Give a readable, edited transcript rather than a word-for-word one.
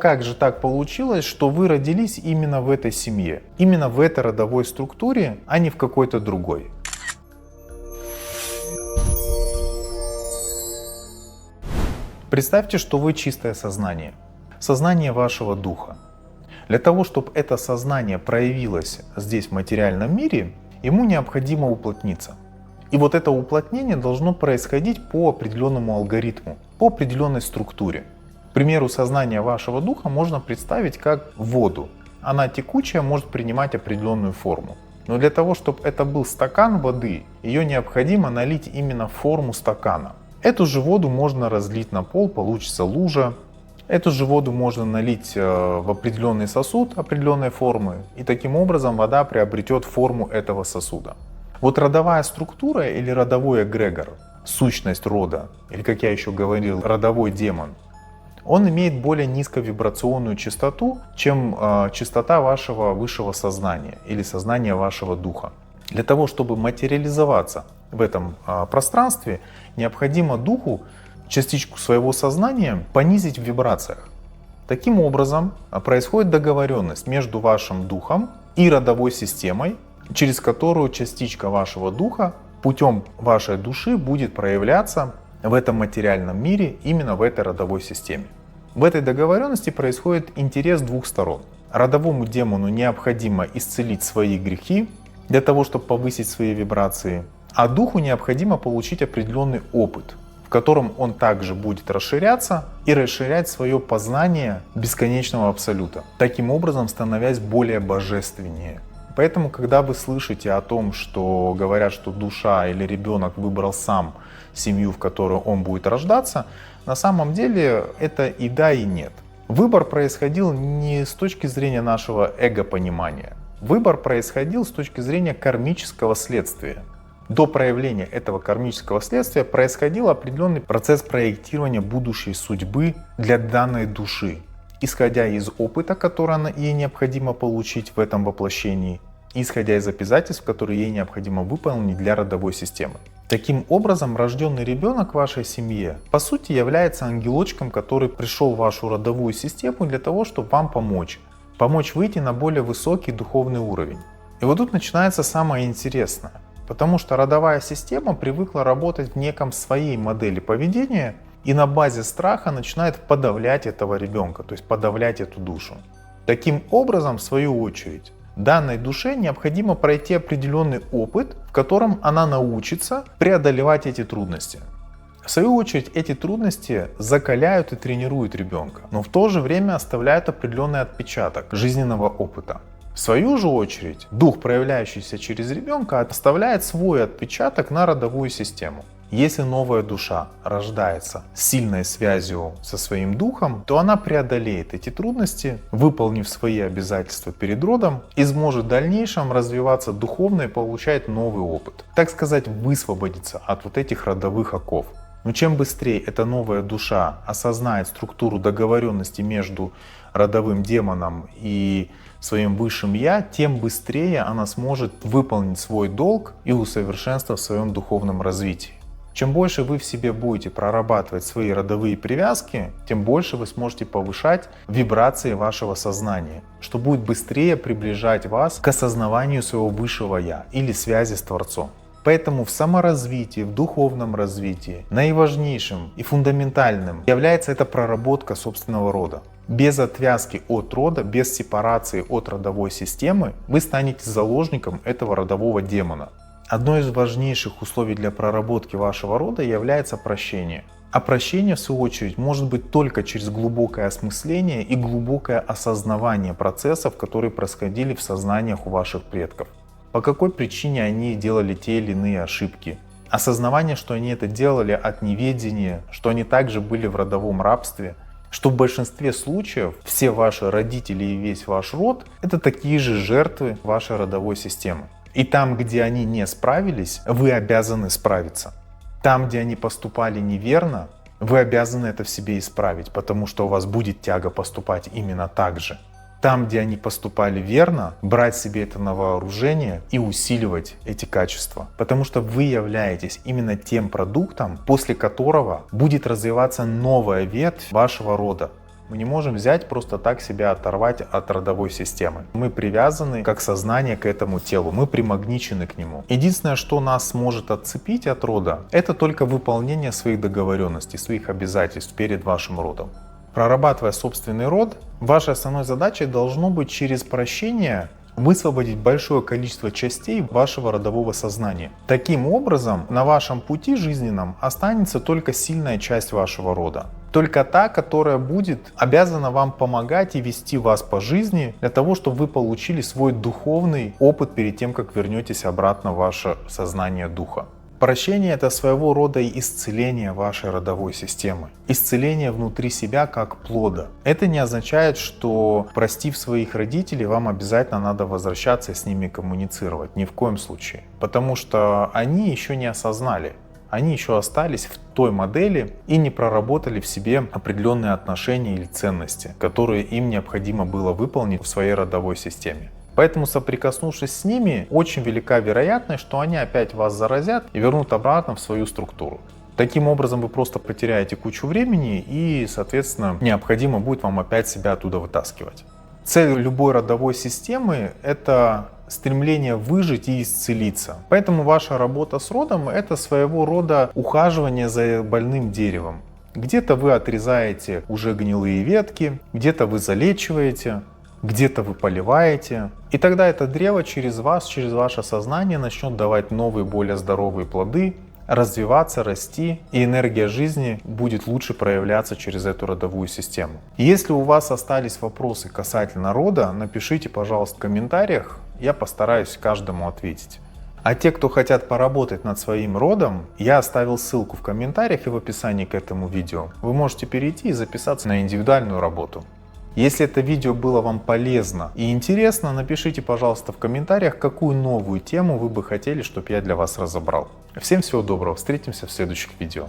Как же так получилось, что вы родились именно в этой семье, именно в этой родовой структуре, а не в какой-то другой? Представьте, что вы чистое сознание, сознание вашего духа. Для того, чтобы это сознание проявилось здесь в материальном мире, ему необходимо уплотниться. И вот это уплотнение должно происходить по определенному алгоритму, по определенной структуре. К примеру, сознание вашего духа можно представить как воду. Она текучая, может принимать определенную форму. Но для того, чтобы это был стакан воды, ее необходимо налить именно в форму стакана. Эту же воду можно разлить на пол, получится лужа. Эту же воду можно налить в определенный сосуд определенной формы, и таким образом вода приобретет форму этого сосуда. Вот родовая структура или родовой эгрегор, сущность рода, или, как я еще говорил, родовой демон, он имеет более низковибрационную частоту, чем частота вашего высшего сознания или сознания вашего духа. Для того, чтобы материализоваться в этом пространстве, необходимо духу частичку своего сознания понизить в вибрациях. Таким образом, происходит договоренность между вашим духом и родовой системой, через которую частичка вашего духа путем вашей души будет проявляться в этом материальном мире, именно в этой родовой системе. В этой договоренности происходит интерес двух сторон. Родовому демону необходимо исцелить свои грехи для того, чтобы повысить свои вибрации, а духу необходимо получить определенный опыт, в котором он также будет расширяться и расширять свое познание бесконечного абсолюта, таким образом становясь более божественнее. Поэтому, когда вы слышите о том, что говорят, что душа или ребенок выбрал сам семью, в которой он будет рождаться, на самом деле это и да, и нет. Выбор происходил не с точки зрения нашего эго-понимания. Выбор происходил с точки зрения кармического следствия. До проявления этого кармического следствия происходил определенный процесс проектирования будущей судьбы для данной души, исходя из опыта, который ей необходимо получить в этом воплощении, исходя из обязательств, которые ей необходимо выполнить для родовой системы. Таким образом, рожденный ребенок в вашей семье, по сути, является ангелочком, который пришел в вашу родовую систему для того, чтобы вам помочь выйти на более высокий духовный уровень. И вот тут начинается самое интересное, потому что родовая система привыкла работать в неком своей модели поведения, и на базе страха начинает подавлять этого ребенка, то есть подавлять эту душу. Таким образом, в свою очередь, данной душе необходимо пройти определенный опыт, в котором она научится преодолевать эти трудности. В свою очередь, эти трудности закаляют и тренируют ребенка, но в то же время оставляют определенный отпечаток жизненного опыта. В свою же очередь, дух, проявляющийся через ребенка, оставляет свой отпечаток на родовую систему. Если новая душа рождается с сильной связью со своим духом, то она преодолеет эти трудности, выполнив свои обязательства перед родом, и сможет в дальнейшем развиваться духовно и получать новый опыт. Так сказать, высвободиться от вот этих родовых оков. Но чем быстрее эта новая душа осознает структуру договоренности между родовым демоном и своим высшим я, тем быстрее она сможет выполнить свой долг и усовершенствовать в своем духовном развитии. Чем больше вы в себе будете прорабатывать свои родовые привязки, тем больше вы сможете повышать вибрации вашего сознания, что будет быстрее приближать вас к осознаванию своего высшего я или связи с Творцом. Поэтому в саморазвитии, в духовном развитии наиважнейшим и фундаментальным является эта проработка собственного рода. Без отвязки от рода, без сепарации от родовой системы вы станете заложником этого родового демона. Одно из важнейших условий для проработки вашего рода является прощение. А прощение, в свою очередь, может быть только через глубокое осмысление и глубокое осознавание процессов, которые происходили в сознаниях у ваших предков. По какой причине они делали те или иные ошибки. Осознавание, что они это делали от неведения, что они также были в родовом рабстве, что в большинстве случаев все ваши родители и весь ваш род — это такие же жертвы вашей родовой системы. И там, где они не справились, вы обязаны справиться. Там, где они поступали неверно, вы обязаны это в себе исправить, потому что у вас будет тяга поступать именно так же. Там, где они поступали верно, брать себе это на вооружение и усиливать эти качества. Потому что вы являетесь именно тем продуктом, после которого будет развиваться новая ветвь вашего рода. Мы не можем взять просто так себя оторвать от родовой системы. Мы привязаны как сознание к этому телу, мы примагничены к нему. Единственное, что нас может отцепить от рода, это только выполнение своих договоренностей, своих обязательств перед вашим родом. Прорабатывая собственный род, вашей основной задачей должно быть через прощение высвободить большое количество частей вашего родового сознания. Таким образом, на вашем пути жизненном останется только сильная часть вашего рода. Только та, которая будет обязана вам помогать и вести вас по жизни для того, чтобы вы получили свой духовный опыт перед тем, как вернетесь обратно в ваше сознание духа. Прощение — это своего рода исцеление вашей родовой системы. Исцеление внутри себя как плода. Это не означает, что, простив своих родителей, вам обязательно надо возвращаться и с ними коммуницировать. Ни в коем случае. Потому что они еще не осознали. Они еще остались в той модели и не проработали в себе определенные отношения или ценности, которые им необходимо было выполнить в своей родовой системе. Поэтому, соприкоснувшись с ними, очень велика вероятность, что они опять вас заразят и вернут обратно в свою структуру. Таким образом, вы просто потеряете кучу времени и, соответственно, необходимо будет вам опять себя оттуда вытаскивать. Цель любой родовой системы — это стремление выжить и исцелиться. Поэтому ваша работа с родом — это своего рода ухаживание за больным деревом. Где-то вы отрезаете уже гнилые ветки, где-то вы залечиваете, где-то вы поливаете. И тогда это древо через вас, через ваше сознание начнет давать новые, более здоровые плоды, развиваться, расти, и энергия жизни будет лучше проявляться через эту родовую систему. Если у вас остались вопросы касательно рода, напишите, пожалуйста, в комментариях, я постараюсь каждому ответить. А те, кто хотят поработать над своим родом, я оставил ссылку в комментариях и в описании к этому видео. Вы можете перейти и записаться на индивидуальную работу. Если это видео было вам полезно и интересно, напишите, пожалуйста, в комментариях, какую новую тему вы бы хотели, чтобы я для вас разобрал. Всем всего доброго, встретимся в следующих видео.